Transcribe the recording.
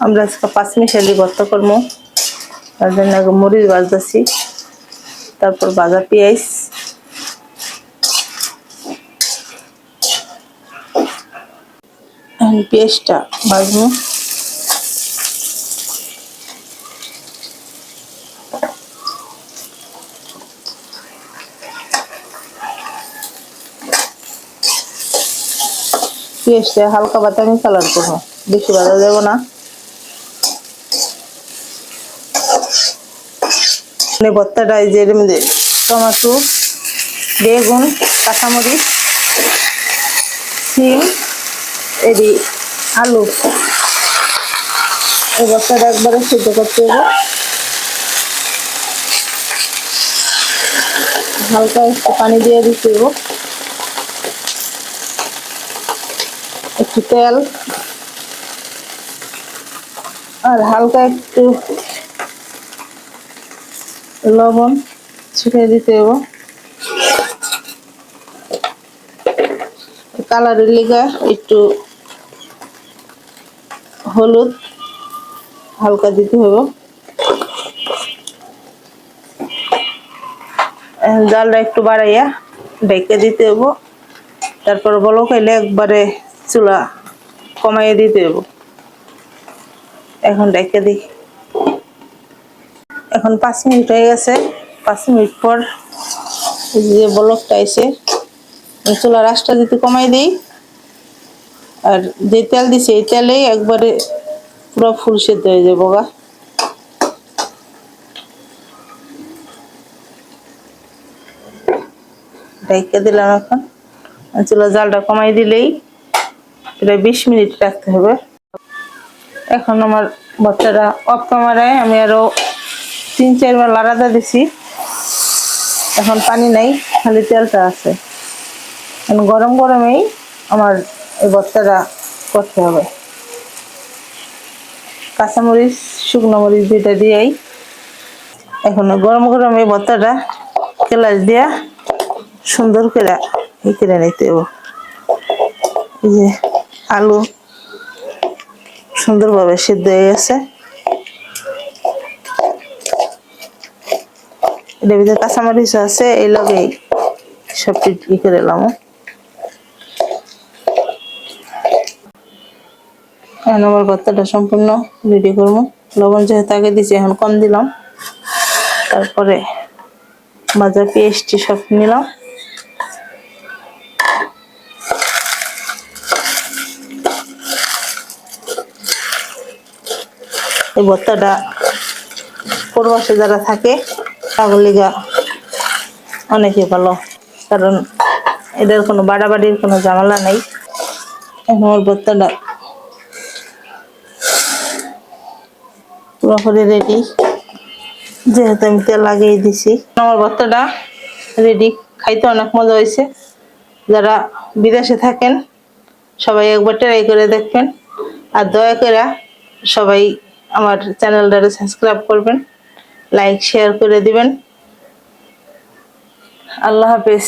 আমরা আজকে পাঁচমিশালি ভর্তা করবো, তার জন্য আগে মরিচ ভাজতেছি, তারপর ভাজা পেঁয়াজ, পেঁয়াজটা ভাজবো। পেঁয়াজটা হালকা বাদামি কালার করবো, বেশি ভাজা যাবো না। ভর্তাটা এই যে এর মধ্যে টমেটো, বেগুন, কাঁচামরিচ, সিম, এদি আলু, এই ভর্তাটা একবারে সিদ্ধ করতে হবে। হালকা একটু পানি দিয়ে দিতে হবে, একটু তেল আর হালকা একটু লবণ ছিটিয়ে দিতে হবে। কালারের লিগা একটু হলুদ হালকা দিতে হবে। জালটা একটু বাড়াইয়া ঢেকে দিতে হবে, তারপর বলক এলে একবারে চুলা কমাইয়ে দিতে হবে। এখন ঢেকে দিই। এখন 5 মিনিট হয়ে গেছে। 5 মিনিট পর যে বলকটা এসে চুলার আঁচটা যদি কমাই দিই, আর যে তেল দিছে এই তেলেই একবারে পুরো ফুল সেদ্ধ হয়ে যাবো গা। ঢেকে দিলাম। এখন চুলা জালটা কমাই দিলেই প্রায় 20 মিনিট রাখতে হবে। এখন আমার ভর্তাটা অফ ক্যামেরায় আমি আরো 3-4 বার লাড়াতে দিছি। এখন পানি নাই, খালি তেলটা আছে। এখন গরম গরমেই আমার এই ভর্তাটা করতে হবে। কাঁচামরিচ, শুকনো মরিচ দুইটা দিয়েই এখন গরম গরম এই ভর্তাটা কেলাস দিয়া সুন্দর করে করে নিতে হবে। এই যে আলু সুন্দরভাবে সিদ্ধ হয়ে গেছে, এটার ভিতরে কাঁচামরিচ আছে, এই লগেই সব ই করে এলাম। এখন আমার ভর্তাটা সম্পূর্ণ রেডি করবো। লবণ যেহেতু আগে দিচ্ছি, এখন কম দিলাম। তারপরে ভাজা পেঁয়াজটি সব নিলাম। এই ভর্তাটা প্রবাসে যারা থাকে তাদের লিগা অনেকই ভালো, কারণ এদের কোনো বাড়াবাড়ির কোনো ঝামেলা নেই। এখন আমার ভর্তাটা পুরোপুরি রেডি, যেহেতু আমি তেল লাগিয়ে দিছি। আমার ভর্তাটা রেডি, খাইতে অনেক মজা হয়েছে। যারা বিদেশে থাকেন সবাই একবার ট্রাই করে দেখবেন, আর দয়া করে সবাই আমার চ্যানেলটাকে সাবস্ক্রাইব করবেন, লাইক শেয়ার করে দিবেন। আল্লাহ হাফেজ।